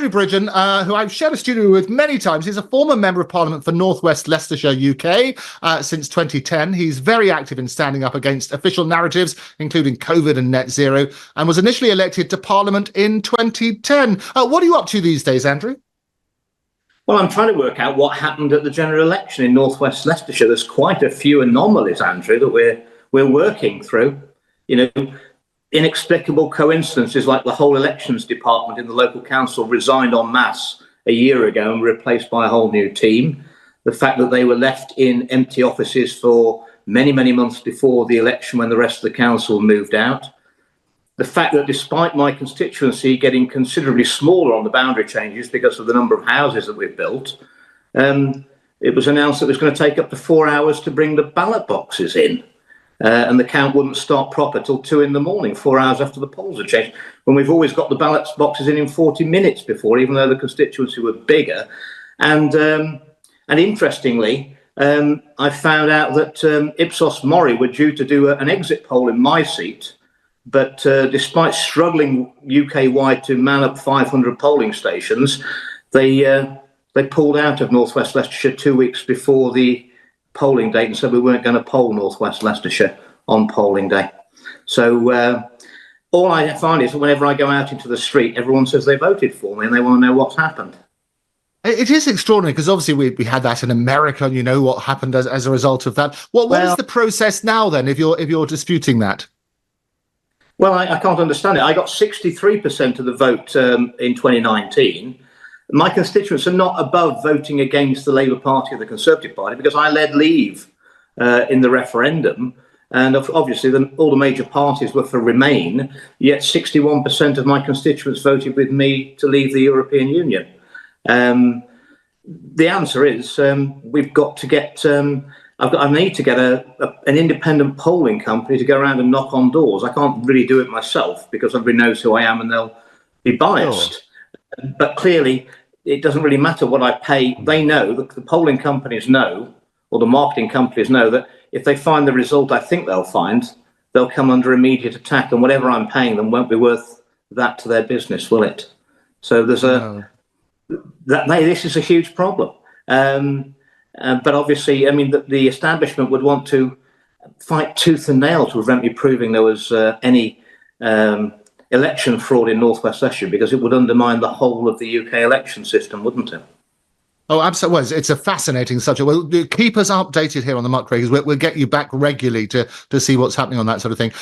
Andrew Bridgen, who I've shared a studio with many times. He's a former Member of Parliament for North West Leicestershire, UK, since 2010. He's very active in standing up against official narratives, including COVID and net zero, and was initially elected to Parliament in 2010. What are you up to these days, Andrew? Well, I'm trying to work out what happened at the general election in North West Leicestershire. There's quite a few anomalies, Andrew, that we're working through. Inexplicable coincidences like the whole elections department in the local council resigned en masse a year ago and were replaced by a whole new team. The fact that they were left in empty offices for many, many months before the election when the rest of the council moved out. The fact that despite my constituency getting considerably smaller on the boundary changes because of the number of houses that we've built, it was announced that it was going to take up to 4 hours to bring the ballot boxes in. And the count wouldn't start proper till 2 a.m, 4 hours after the polls had changed, when we've always got the ballot boxes in 40 minutes before, even though the constituency were bigger. And interestingly, I found out that Ipsos Mori were due to do an exit poll in my seat, but despite struggling UK-wide to man up 500 polling stations, they pulled out of North West Leicestershire 2 weeks before the polling date and said we weren't going to poll North West Leicestershire on polling day. So all I find is that whenever I go out into the street, everyone says they voted for me and they want to know what's happened. It is extraordinary because obviously we had that in America, and you know what happened as a result of that. What is the process now then, if you're disputing that? Well, I can't understand it. I got 63% of the vote in 2019. My constituents are not above voting against the Labour Party or the Conservative Party because I led Leave in the referendum. And obviously all the major parties were for Remain, yet 61% of my constituents voted with me to leave the European Union. The answer is we've got to get... I need to get an independent polling company to go around and knock on doors. I can't really do it myself because everybody knows who I am and they'll be biased. Oh. But clearly, it doesn't really matter what I pay. They know, the polling companies know, or the marketing companies know, that if they find the result I think they'll find, they'll come under immediate attack, and whatever I'm paying them won't be worth that to their business, will it? So there's this is a huge problem. But obviously, I mean, the establishment would want to fight tooth and nail to prevent me proving there was any election fraud in North West Leicestershire, because it would undermine the whole of the UK election system, wouldn't it? Oh, absolutely. Well, it's a fascinating subject. Well, keep us updated here on the Muckrakers. We'll get you back regularly to see what's happening on that sort of thing.